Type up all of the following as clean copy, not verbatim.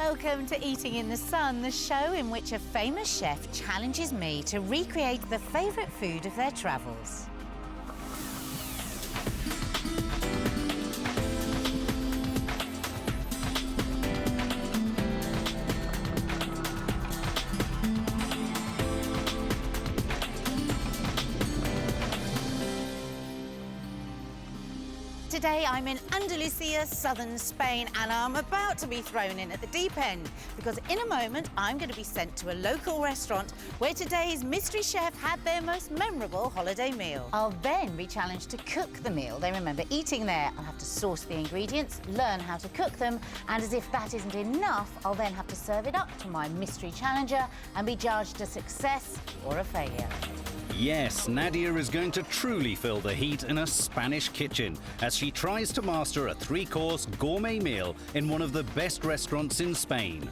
Welcome to Eating in the Sun, the show in which a famous chef challenges me to recreate the favourite food of their travels. Today I'm in Andalusia, southern Spain, and I'm about to be thrown in at the deep end because in a moment I'm going to be sent to a local restaurant where today's mystery chef had their most memorable holiday meal. I'll then be challenged to cook the meal they remember eating there. I'll have to source the ingredients, learn how to cook them, and as if that isn't enough, I'll then have to serve it up to my mystery challenger and be judged a success or a failure. Yes, Nadia is going to truly feel the heat in a Spanish kitchen as she tries to master a three-course gourmet meal in one of the best restaurants in Spain.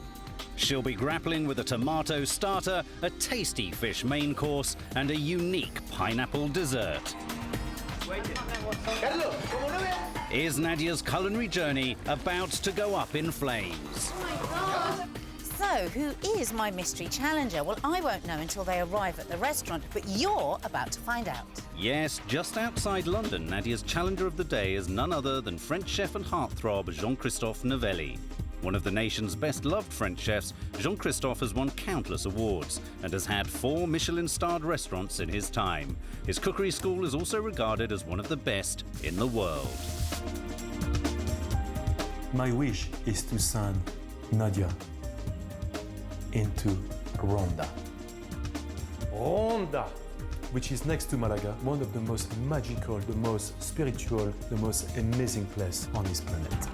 She'll be grappling with a tomato starter, a tasty fish main course, and a unique pineapple dessert. Is Nadia's culinary journey about to go up in flames? So, who is my mystery challenger? Well, I won't know until they arrive at the restaurant, but you're about to find out. Yes, just outside London, Nadia's challenger of the day is none other than French chef and heartthrob Jean-Christophe Novelli. One of the nation's best-loved French chefs, Jean-Christophe has won countless awards and has had 4 Michelin-starred restaurants in his time. His cookery school is also regarded as one of the best in the world. My wish is to send Nadia into Ronda. Ronda, which is next to Malaga, one of the most magical, the most spiritual, the most amazing place on this planet.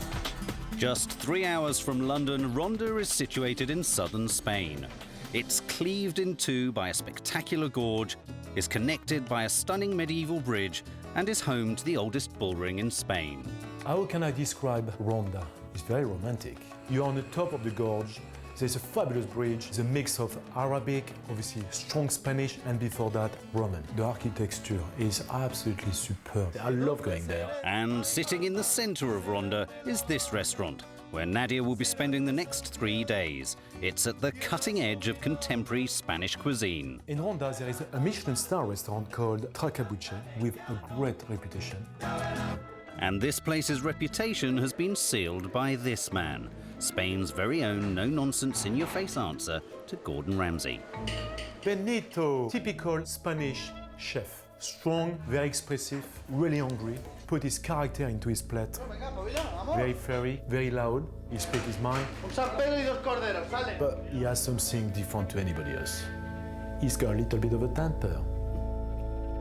Just 3 hours from London, Ronda is situated in southern Spain. It's cleaved in two by a spectacular gorge, is connected by a stunning medieval bridge, and is home to the oldest bull ring in Spain. How can I describe Ronda? It's very romantic. You're on the top of the gorge. There's a fabulous bridge, the mix of Arabic, obviously strong Spanish, and before that, Roman. The architecture is absolutely superb. I love going there. And sitting in the center of Ronda is this restaurant, where Nadia will be spending the next 3 days. It's at the cutting edge of contemporary Spanish cuisine. In Ronda, there is a Michelin-star restaurant called Trabuches with a great reputation. And this place's reputation has been sealed by this man, Spain's very own no-nonsense, in-your-face answer to Gordon Ramsay. Benito, typical Spanish chef. Strong, very expressive, really hungry, put his character into his plate. Very fiery, very loud, he speaks his mind. But he has something different to anybody else. He's got a little bit of a temper.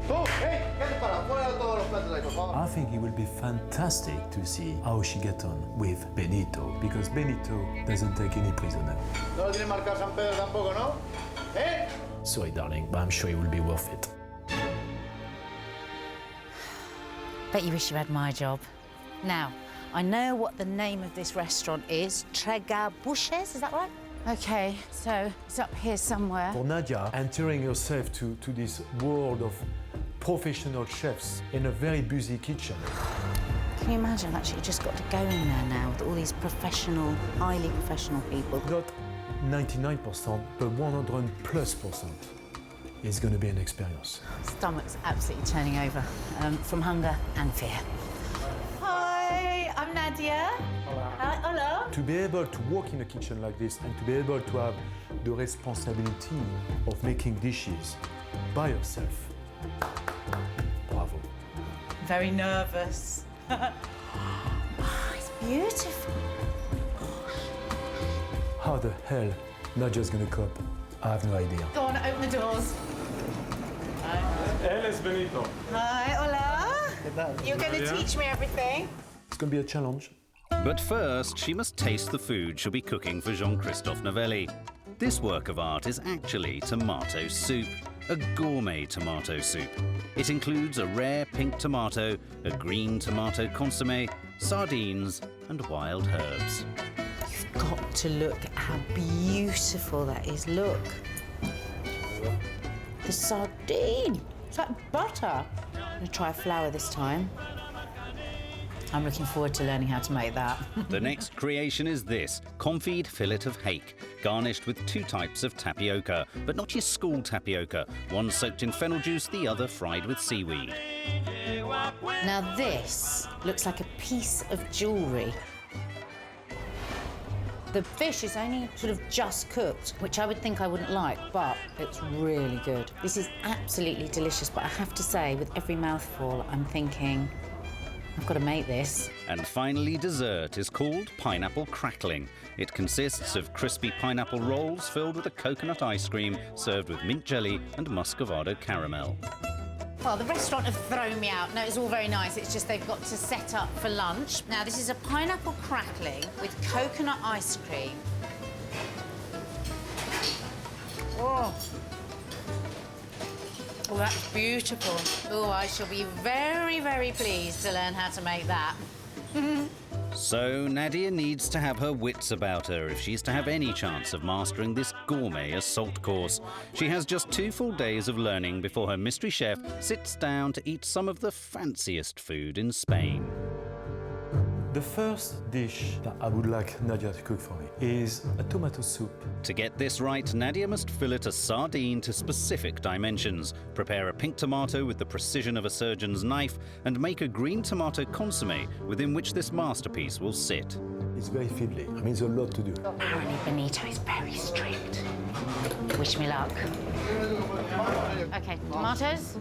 I think it will be fantastic to see how she gets on with Benito, because Benito doesn't take any prisoner. Sorry, darling, but I'm sure it will be worth it. Bet you wish you had my job. Now, I know what the name of this restaurant is. Trabuches, is that right? Okay, so it's up here somewhere. For Nadia, entering herself to this world of professional chefs in a very busy kitchen. Can you imagine that she just got to go in there now with all these professional, highly professional people? Not 99%, but 100+%. It's going to be an experience. Stomach's absolutely turning over from hunger and fear. Hi, I'm Nadia. Hi, hola. To be able to work in a kitchen like this and to be able to have the responsibility of making dishes by yourself, bravo. Very nervous. Oh, it's beautiful. How the hell Nadia's going to cope? I have no idea. Go on, open the doors. Él es Benito. Hi, hola. You're going to teach me everything. It's going to be a challenge. But first, she must taste the food she'll be cooking for Jean-Christophe Novelli. This work of art is actually tomato soup, a gourmet tomato soup. It includes a rare pink tomato, a green tomato consommé, sardines, and wild herbs. You've got to look at how beautiful that is. Look. The sardine. It's like butter. I'm going to try a flour this time. I'm looking forward to learning how to make that. The next creation is this, confit fillet of hake, garnished with 2 types of tapioca, but not your school tapioca, one soaked in fennel juice, the other fried with seaweed. Now this looks like a piece of jewellery. The fish is only sort of just cooked, which I would think I wouldn't like, but it's really good. This is absolutely delicious, but I have to say, with every mouthful, I'm thinking, I've got to make this. And finally, dessert is called pineapple crackling. It consists of crispy pineapple rolls filled with a coconut ice cream served with mint jelly and muscovado caramel. Well, the restaurant have thrown me out. No, it's all very nice. It's just they've got to set up for lunch. Now, this is a pineapple crackling with coconut ice cream. Oh. Oh, that's beautiful. Oh, I shall be very, very pleased to learn how to make that. So Nadia needs to have her wits about her if she's to have any chance of mastering this gourmet assault course. She has just 2 full days of learning before her mystery chef sits down to eat some of the fanciest food in Spain. The first dish that I would like Nadia to cook for me is a tomato soup. To get this right, Nadia must fillet a sardine to specific dimensions, prepare a pink tomato with the precision of a surgeon's knife, and make a green tomato consommé within which this masterpiece will sit. It's very fiddly. I mean, there's a lot to do. Apparently Benito is very strict. Wish me luck. OK, tomatoes.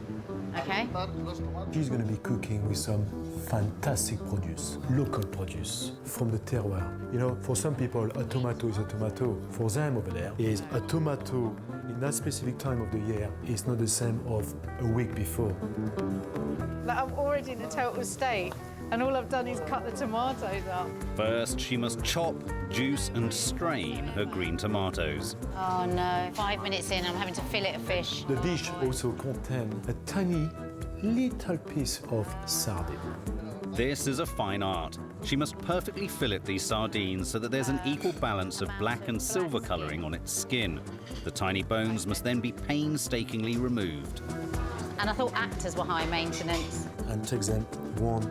OK. She's going to be cooking with some fantastic produce, local produce from the terroir. You know, for some people, a tomato is a tomato. For them over there, is a tomato in that specific time of the year is not the same of a week before. Like, I'm already in a total state, and all I've done is cut the tomatoes up. First, she must chop, juice and strain her green tomatoes. Oh, no. 5 minutes in, I'm having to fillet a fish. The dish also contains a tiny little piece of sardine. This is a fine art. She must perfectly fillet these sardines so that there's an equal balance of black and silver colouring on its skin. The tiny bones must then be painstakingly removed. And I thought actors were high maintenance. And take them one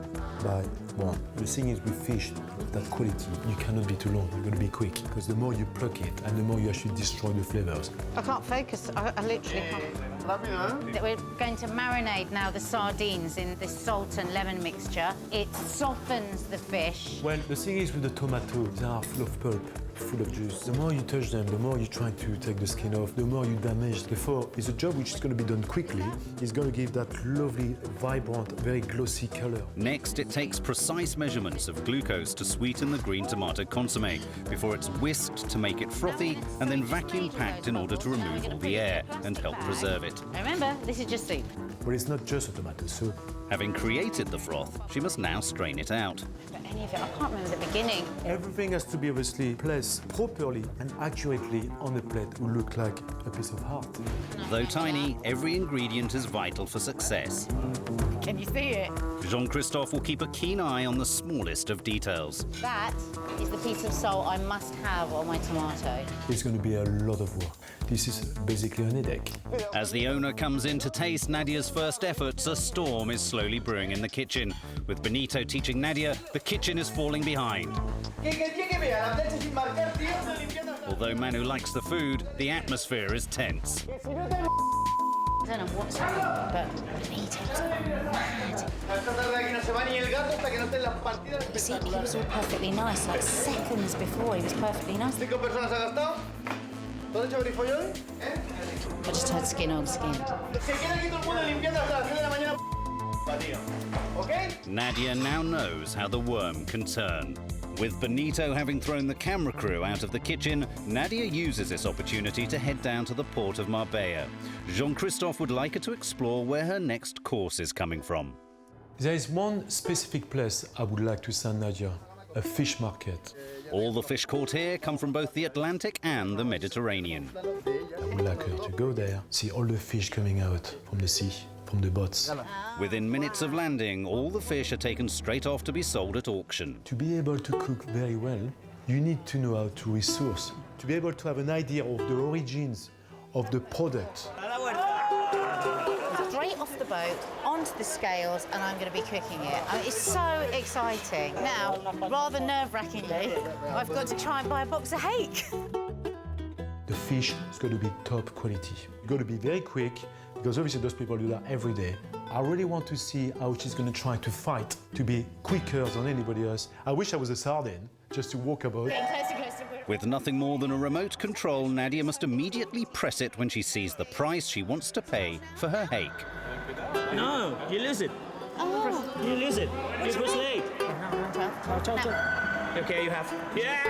by one. The thing is with fish, that quality, you cannot be too long, you're going to be quick. Because the more you pluck it and the more you actually destroy the flavours. I can't focus. I literally can't. We're going to marinate now the sardines in this salt and lemon mixture. It softens the fish. Well, the thing is with the tomatoes, they are full of pulp, full of juice. The more you touch them, the more you try to take the skin off, the more you damage. Therefore, it's a job which is going to be done quickly. It's going to give that lovely, vibrant, very glossy colour. Next, it takes precise measurements of glucose to sweeten the green tomato consommé before it's whisked to make it frothy and then vacuum packed in order to remove all the air and help preserve it. Remember, this is just soup. But it's not just a tomato soup. Having created the froth, she must now strain it out. But any of it, I can't remember the beginning. Everything has to be obviously placed properly and accurately on the plate to look like a piece of heart. Though tiny, every ingredient is vital for success. Can you see it? Jean-Christophe will keep a keen eye on the smallest of details. That is the piece of salt I must have on my tomato. It's going to be a lot of work. This is basically an headache. As the owner comes in to taste Nadia's first efforts, a storm is slowly brewing in the kitchen. With Benito teaching Nadia, the kitchen is falling behind. Although Manu likes the food, the atmosphere is tense. I don't know what's happening, but Benito's mad. You see, he was all perfectly nice, like seconds before he was perfectly nice. I just had skin on skin. Nadia now knows how the worm can turn. With Benito having thrown the camera crew out of the kitchen, Nadia uses this opportunity to head down to the port of Marbella. Jean-Christophe would like her to explore where her next course is coming from. There is one specific place I would like to send Nadia, a fish market. All the fish caught here come from both the Atlantic and the Mediterranean. I would like her to go there, see all the fish coming out from the sea, from the boats. Within minutes of landing, all the fish are taken straight off to be sold at auction. To be able to cook very well, you need to know how to resource. To be able to have an idea of the origins of the product. Straight off the the boat, onto the scales, and I'm going to be cooking it. I mean, it's so exciting. Now, rather nerve-wrackingly, I've got to try and buy a box of hake. The fish is going to be top quality. You've got to be very quick, because obviously those people do that every day. I really want to see how she's going to try to fight to be quicker than anybody else. I wish I was a sardine, just to walk about. With nothing more than a remote control, Nadia must immediately press it when she sees the price she wants to pay for her hake. No, you lose it. Oh. You lose it. You push late. Okay, you have. Yeah!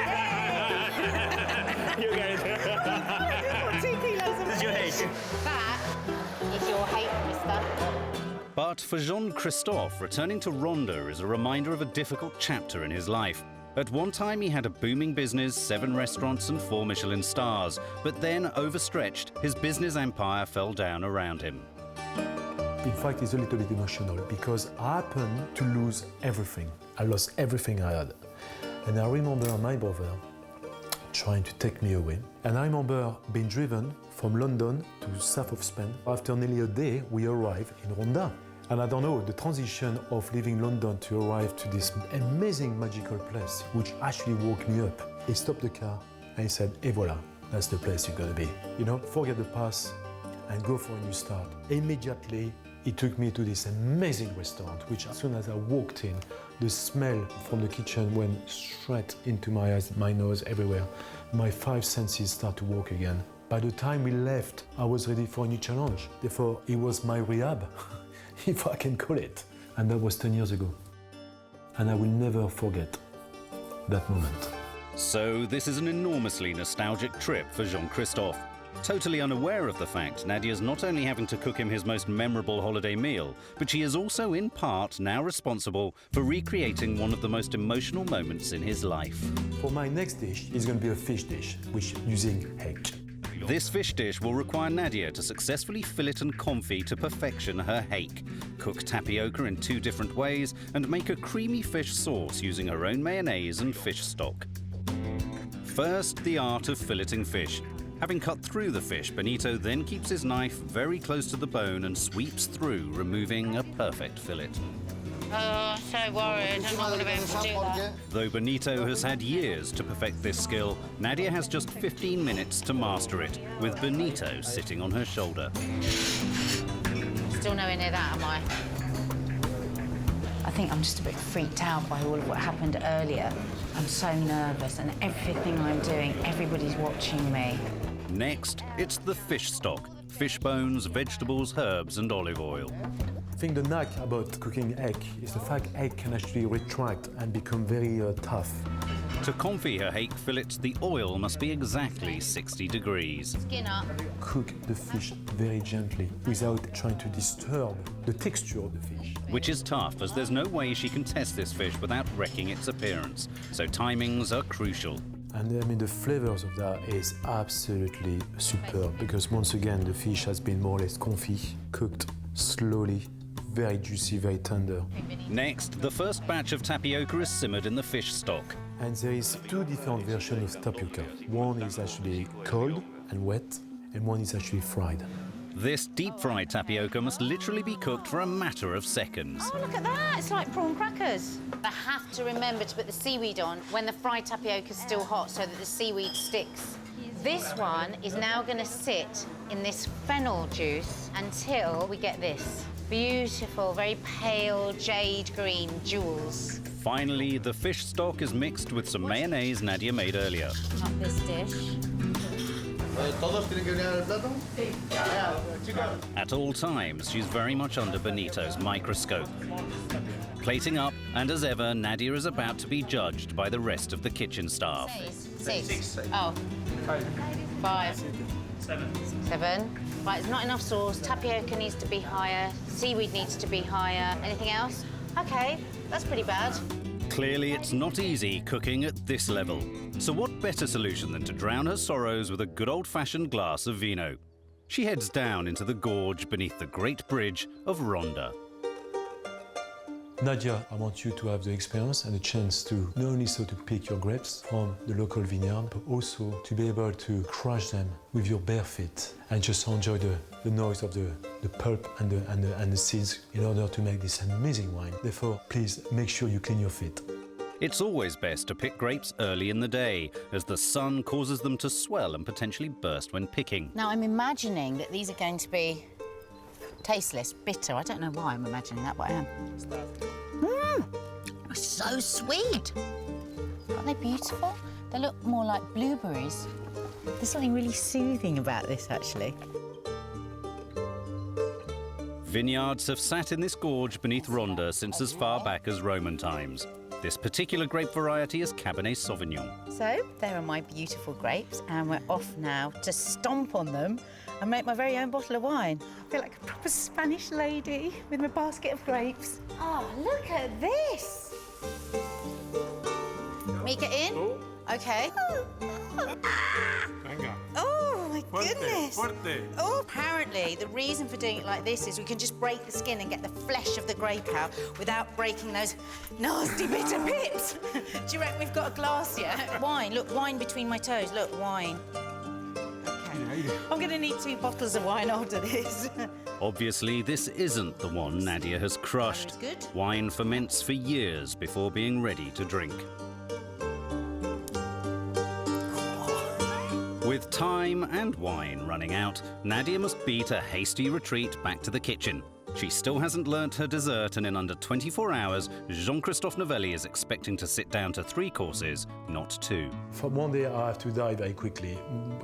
You get it. 2 kilos of This is your hake. That is your hake, mister. But for Jean-Christophe, returning to Ronda is a reminder of a difficult chapter in his life. At one time, he had a booming business, 7 restaurants and 4 Michelin stars. But then, overstretched, his business empire fell down around him. In fact, it's a little bit emotional because I happened to lose everything. I lost everything I had. And I remember my brother trying to take me away. And I remember being driven from London to south of Spain. After nearly a day, we arrived in Ronda. And I don't know, the transition of leaving London to arrive to this amazing magical place, which actually woke me up. He stopped the car and he said, "Et voilà, that's the place you're gonna be. You know, forget the past and go for a new start." Immediately, he took me to this amazing restaurant, which as soon as I walked in, the smell from the kitchen went straight into my eyes, my nose, everywhere. My 5 senses start to work again. By the time we left, I was ready for a new challenge. Therefore, it was my rehab, if I can call it. And that was 10 years ago. And I will never forget that moment. So this is an enormously nostalgic trip for Jean-Christophe. Totally unaware of the fact Nadia's not only having to cook him his most memorable holiday meal, but she is also in part now responsible for recreating one of the most emotional moments in his life. For my next dish, it's going to be a fish dish, which using hake. This fish dish will require Nadia to successfully fillet and confit to perfection her hake, cook tapioca in 2 different ways, and make a creamy fish sauce using her own mayonnaise and fish stock. First, the art of filleting fish. Having cut through the fish, Benito then keeps his knife very close to the bone and sweeps through, removing a perfect fillet. Oh, I'm so worried. I'm not going to be able to do that. Though Benito has had years to perfect this skill, Nadia has just 15 minutes to master it, with Benito sitting on her shoulder. Still nowhere near that, am I? I think I'm just a bit freaked out by all of what happened earlier. I'm so nervous, and everything I'm doing, everybody's watching me. Next, it's the fish stock. Fish bones, vegetables, herbs and olive oil. I think the knack about cooking egg is the fact egg can actually retract and become very tough. To confit her hake fillets, the oil must be exactly 60 degrees. Skin up. Cook the fish very gently without trying to disturb the texture of the fish. Which is tough, as there's no way she can test this fish without wrecking its appearance. So timings are crucial. And I mean, the flavors of that is absolutely superb because once again, the fish has been more or less confit, cooked slowly, very juicy, very tender. Next, the first batch of tapioca is simmered in the fish stock. And there is 2 different versions of tapioca. One is actually cold and wet, and one is actually fried. This deep-fried tapioca must literally be cooked for a matter of seconds. Oh, look at that. It's like prawn crackers. I have to remember to put the seaweed on when the fried tapioca is still hot so that the seaweed sticks. This one is now going to sit in this fennel juice until we get this beautiful, very pale jade green jewels. Finally, the fish stock is mixed with some mayonnaise Nadia made earlier. Not this dish. At all times, she's very much under Benito's microscope. Plating up, and as ever, Nadia is about to be judged by the rest of the kitchen staff. 6. Oh. 5. 7. Right, there's not enough sauce. Tapioca needs to be higher. Seaweed needs to be higher. Anything else? Okay, that's pretty bad. Clearly, it's not easy cooking at this level. So what better solution than to drown her sorrows with a good old-fashioned glass of vino? She heads down into the gorge beneath the Great Bridge of Ronda. Nadia, I want you to have the experience and the chance to not only so to pick your grapes from the local vineyard, but also to be able to crush them with your bare feet and just enjoy the noise of the pulp and the seeds in order to make this amazing wine. Therefore, please make sure you clean your feet. It's always best to pick grapes early in the day, as the sun causes them to swell and potentially burst when picking. Now, I'm imagining that these are going to be tasteless, bitter. I don't know why I'm imagining that, but I am. So sweet. Aren't they beautiful? They look more like blueberries. There's something really soothing about this, actually. Vineyards have sat in this gorge beneath Ronda since as far back as Roman times. This particular grape variety is Cabernet Sauvignon. So, there are my beautiful grapes, and we're off now to stomp on them and make my very own bottle of wine. I feel like a proper Spanish lady with my basket of grapes. Oh, look at this! Me get in? OK. Oh, my goodness. Oh, apparently, the reason for doing it like this is we can just break the skin and get the flesh of the grape out without breaking those nasty bitter bits. Do you reckon we've got a glass yet? Wine, look, wine between my toes. Look, wine. OK. I'm going to need 2 bottles of wine after this. Obviously, this isn't the one Nadia has crushed. Good. Wine ferments for years before being ready to drink. With time and wine running out, Nadia must beat a hasty retreat back to the kitchen. She still hasn't learnt her dessert, and in under 24 hours, Jean-Christophe Novelli is expecting to sit down to 3 courses, not 2. For one day I have to die very quickly.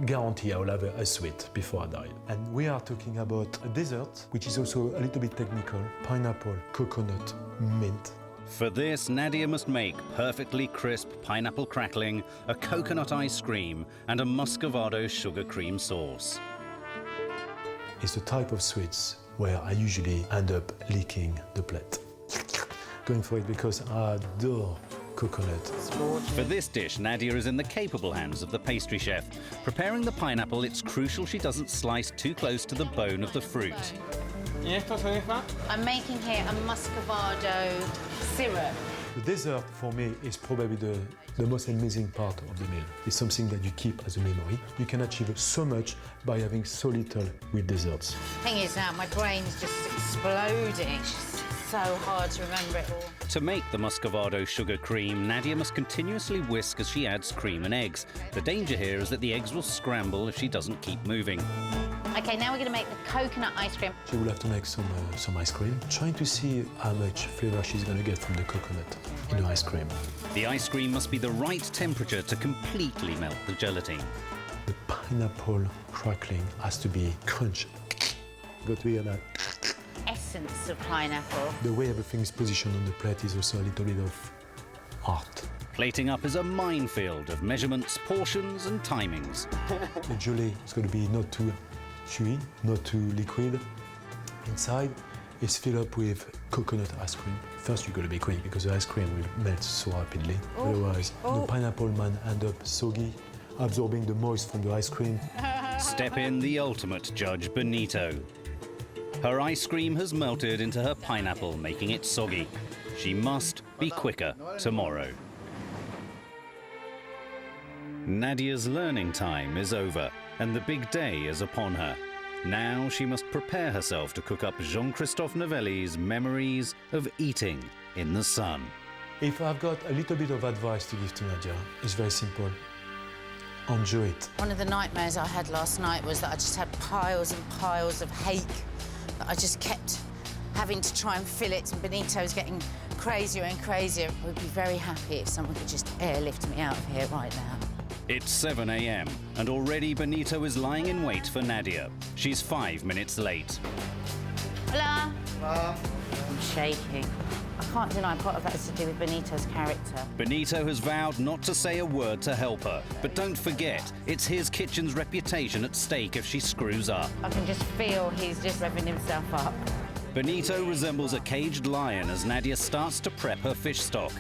Guarantee I will have a sweet before I die. And we are talking about a dessert, which is also a little bit technical. Pineapple, coconut, mint. For this, Nadia must make perfectly crisp pineapple crackling, a coconut ice cream, and a muscovado sugar cream sauce. It's the type of sweets where I usually end up licking the plate. Going for it because I adore coconut. For this dish, Nadia is in the capable hands of the pastry chef. Preparing the pineapple, it's crucial she doesn't slice too close to the bone of the fruit. I'm making here a muscovado syrup. The dessert for me is probably the most amazing part of the meal. It's something that you keep as a memory. You can achieve so much by having so little with desserts. Thing is now, my brain's just exploding. It's just so hard to remember it all. To make the muscovado sugar cream, Nadia must continuously whisk as she adds cream and eggs. The danger here is that the eggs will scramble if she doesn't keep moving. OK, now we're going to make the coconut ice cream. She will have to make some ice cream, trying to see how much flavor she's going to get from the coconut in the ice cream. The ice cream must be the right temperature to completely melt the gelatine. The pineapple crackling has to be crunchy. Got to hear that. Essence of pineapple. The way everything is positioned on the plate is also a little bit of art. Plating up is a minefield of measurements, portions and timings. The gelée is going to be not too chewy, not too liquid. Inside is filled up with coconut ice cream. First, you've got to be quick because the ice cream will melt so rapidly. Otherwise, the pineapple man end up soggy, absorbing the moist from the ice cream. Step in the ultimate judge, Benito. Her ice cream has melted into her pineapple, making it soggy. She must be quicker tomorrow. Nadia's learning time is over, and the big day is upon her. Now she must prepare herself to cook up Jean-Christophe Novelli's memories of eating in the sun. If I've got a little bit of advice to give to Nadia, it's very simple. Enjoy it. One of the nightmares I had last night was that I just had piles and piles of hake that I just kept having to try and fill it, and Benito's getting crazier and crazier. I would be very happy if someone could just airlift me out of here right now. It's 7 a.m. and already Benito is lying in wait for Nadia. She's 5 minutes late. Hola. Hola. I'm shaking. I can't deny part of that is to do with Benito's character. Benito has vowed not to say a word to help her. But don't forget, it's his kitchen's reputation at stake if she screws up. I can just feel he's just revving himself up. Benito resembles a caged lion as Nadia starts to prep her fish stock.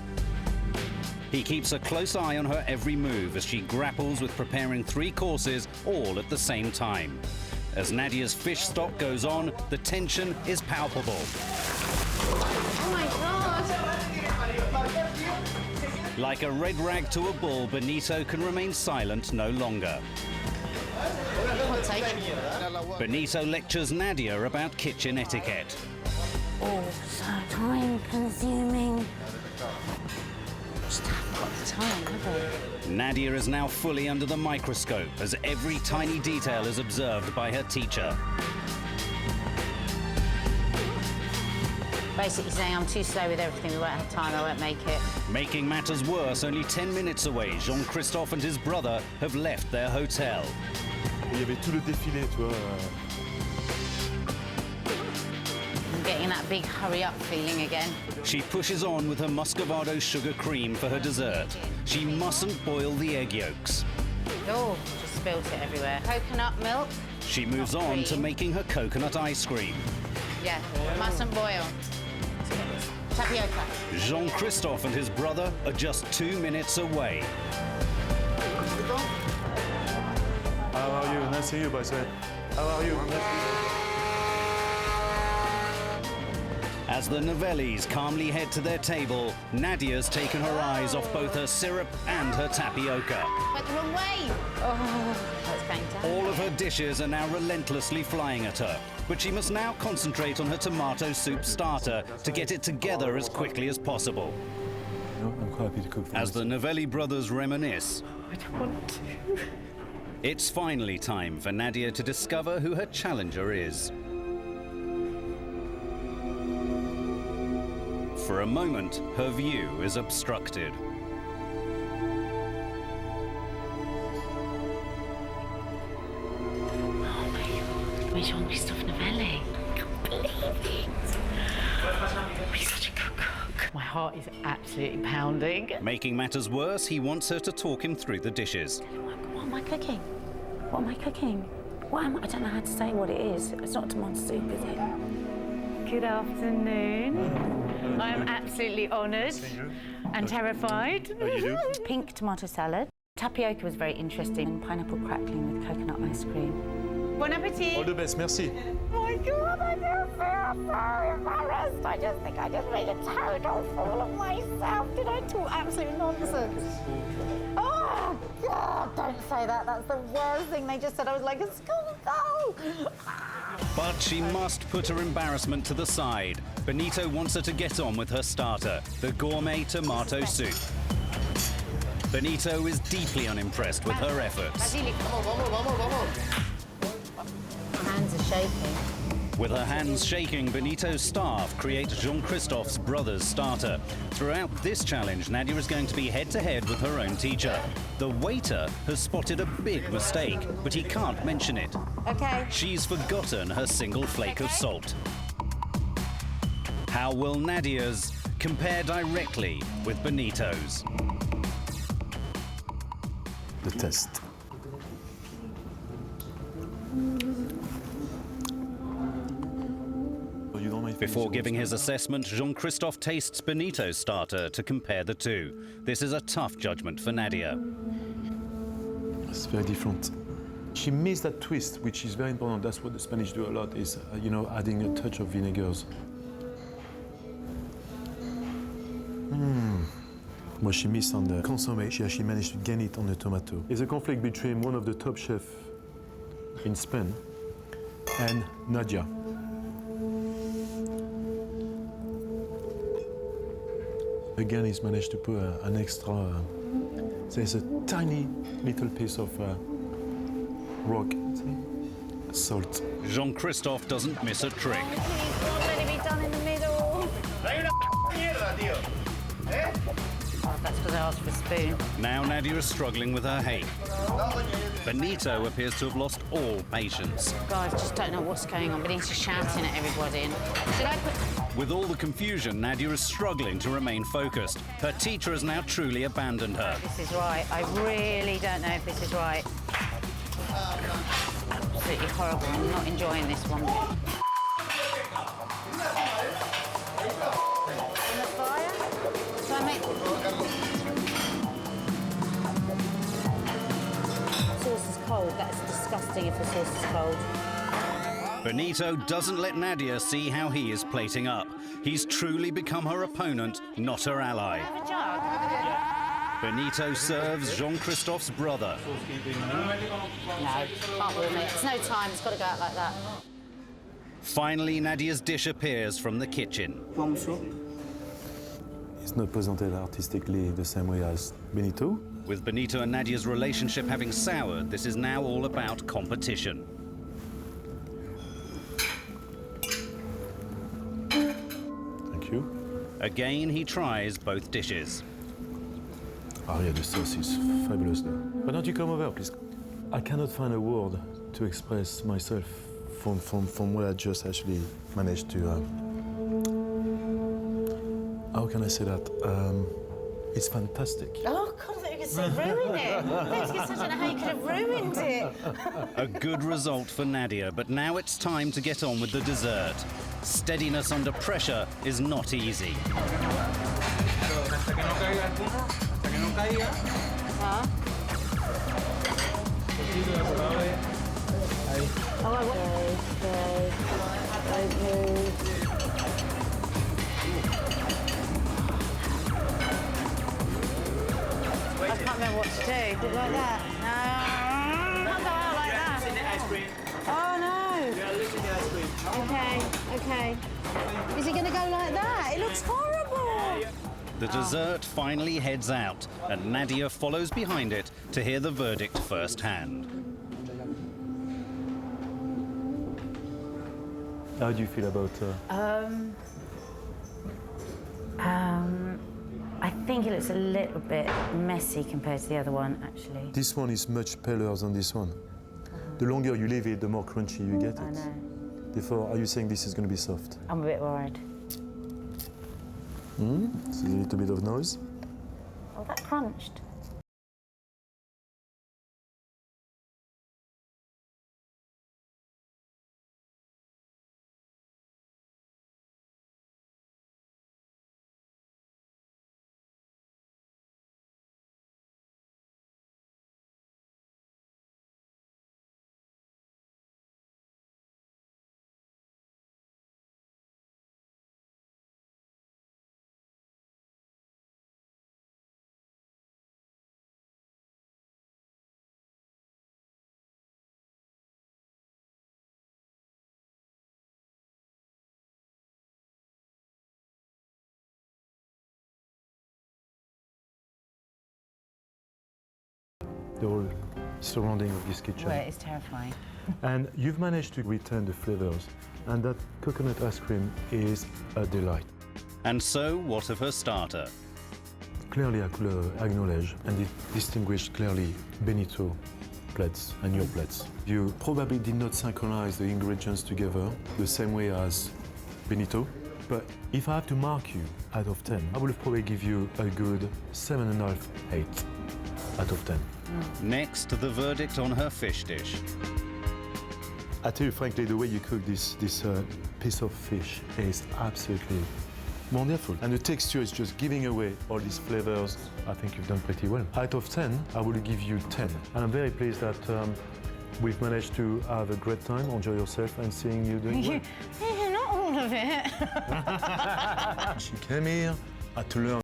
He keeps a close eye on her every move as she grapples with preparing 3 courses all at the same time. As Nadia's fish stock goes on, the tension is palpable. Oh my God! Like a red rag to a bull, Benito can remain silent no longer. Hot take. Benito lectures Nadia about kitchen etiquette. Oh, so time-consuming. Just haven't got the time, have they? Nadia is now fully under the microscope as every tiny detail is observed by her teacher. Basically saying I'm too slow with everything, we won't have time, I won't make it. Making matters worse, only 10 minutes away, Jean-Christophe and his brother have left their hotel. Il y avait tout le défilé, tu vois. I'm getting that big hurry-up feeling again. She pushes on with her muscovado sugar cream for her dessert. She mustn't boil the egg yolks. Oh, just spilt it everywhere. Coconut milk. She moves on to making her coconut ice cream. Yeah, mustn't boil. Tapioca. Jean-Christophe and his brother are just 2 minutes away. How are you? Nice to see you, boss. How are you? As the Novellis calmly head to their table, Nadia's taken her eyes off both her syrup and her tapioca. Went the wrong way. Oh, that's going down. All of her dishes are now relentlessly flying at her, but she must now concentrate on her tomato soup starter to get it together as quickly as possible. No, I'm quite happy to cook for As the Novelli brothers reminisce, I don't want to. it's finally time for Nadia to discover who her challenger is. For a moment, her view is obstructed. Oh my God, we're Jean-Christophe Novelli. I can't believe it. He's such a good cook. My heart is absolutely pounding. Making matters worse, he wants her to talk him through the dishes. What am I cooking? What am I cooking? I don't know how to say what it is. It's not tomato soup, is it? Good afternoon. I am absolutely honoured and terrified. Pink tomato salad. Tapioca was very interesting. And pineapple crackling with coconut ice cream. Bon appetit. All the best, merci. Oh my God, I just feel so embarrassed. I just think I just made a total fool of myself. Did I talk absolute nonsense? Oh God, don't say that. That's the worst thing they just said. I was like a schoolgirl. But she must put her embarrassment to the side. Benito wants her to get on with her starter, the gourmet tomato soup. Benito is deeply unimpressed with her efforts. Hands are shaking. With her hands shaking, Benito's staff create Jean-Christophe's brother's starter. Throughout this challenge, Nadia is going to be head-to-head with her own teacher. The waiter has spotted a big mistake, but he can't mention it. Okay. She's forgotten her single flake of salt. How will Nadia's compare directly with Benito's? The test. Before giving his assessment, Jean-Christophe tastes Benito's starter to compare the two. This is a tough judgment for Nadia. It's very different. She missed that twist, which is very important. That's what the Spanish do a lot, is, adding a touch of vinegars. What she missed on the consommé, she actually managed to gain it on the tomato. It's a conflict between one of the top chefs in Spain and Nadia. Again, he's managed to put an extra, there's a tiny little piece of rock, see? Salt. Jean-Christophe doesn't miss a trick. Let it be done in the middle. Oh, that's because I asked for a spoon. Now Nadia is struggling with her hate. Benito appears to have lost all patience. Guys, just don't know what's going on. Benito's shouting at everybody. And should I put... With all the confusion, Nadia is struggling to remain focused. Her teacher has now truly abandoned her. This is right. I really don't know if this is right. Absolutely horrible. I'm not enjoying this one. Shall I make... Sauce is cold. That's disgusting if the sauce is cold. Benito doesn't let Nadia see how he is plating up. He's truly become her opponent, not her ally. Have a jug? Benito serves Jean-Christophe's brother. No, can't warm it. It's no time, it's got to go out like that. Finally, Nadia's dish appears from the kitchen. It's not presented artistically the same way as Benito. With Benito and Nadia's relationship having soured, this is now all about competition. Thank you. Again, he tries both dishes. Oh yeah, the sauce is fabulous there. Why don't you come over, please? I cannot find a word to express myself from what I just actually managed to... how can I say that? It's fantastic. Oh, God, I thought you were going to say ruin it. I don't know how you could have ruined it. A good result for Nadia, but now it's time to get on with the dessert. Steadiness under pressure is not easy. I can't remember what to do. Do it like that. No, not go out like that. Oh no. Okay. Is it going to go like that? It looks horrible. The dessert finally heads out, and Nadia follows behind it to hear the verdict firsthand. How do you feel about... I think it looks a little bit messy compared to the other one, actually. This one is much paler than this one. The longer you leave it, the more crunchy you get it. I know. Therefore, are you saying this is going to be soft? I'm a bit worried. It's a little bit of noise. Oh, that crunched. The whole surrounding of this kitchen. Well, it's terrifying. And you've managed to retain the flavors, and that coconut ice cream is a delight. And so, what of her starter? Clearly, I could acknowledge and distinguish clearly Benito plates and your plates. You probably did not synchronize the ingredients together the same way as Benito, but if I have to mark you out of 10, I would probably give you a good 7.5, 8 out of 10. Next, the verdict on her fish dish. I tell you frankly, the way you cook this piece of fish is absolutely wonderful. And the texture is just giving away all these flavors. I think you've done pretty well. Out of 10, I will give you 10. And I'm very pleased that we've managed to have a great time, enjoy yourself, and seeing you doing well. Not all of it. She came here to learn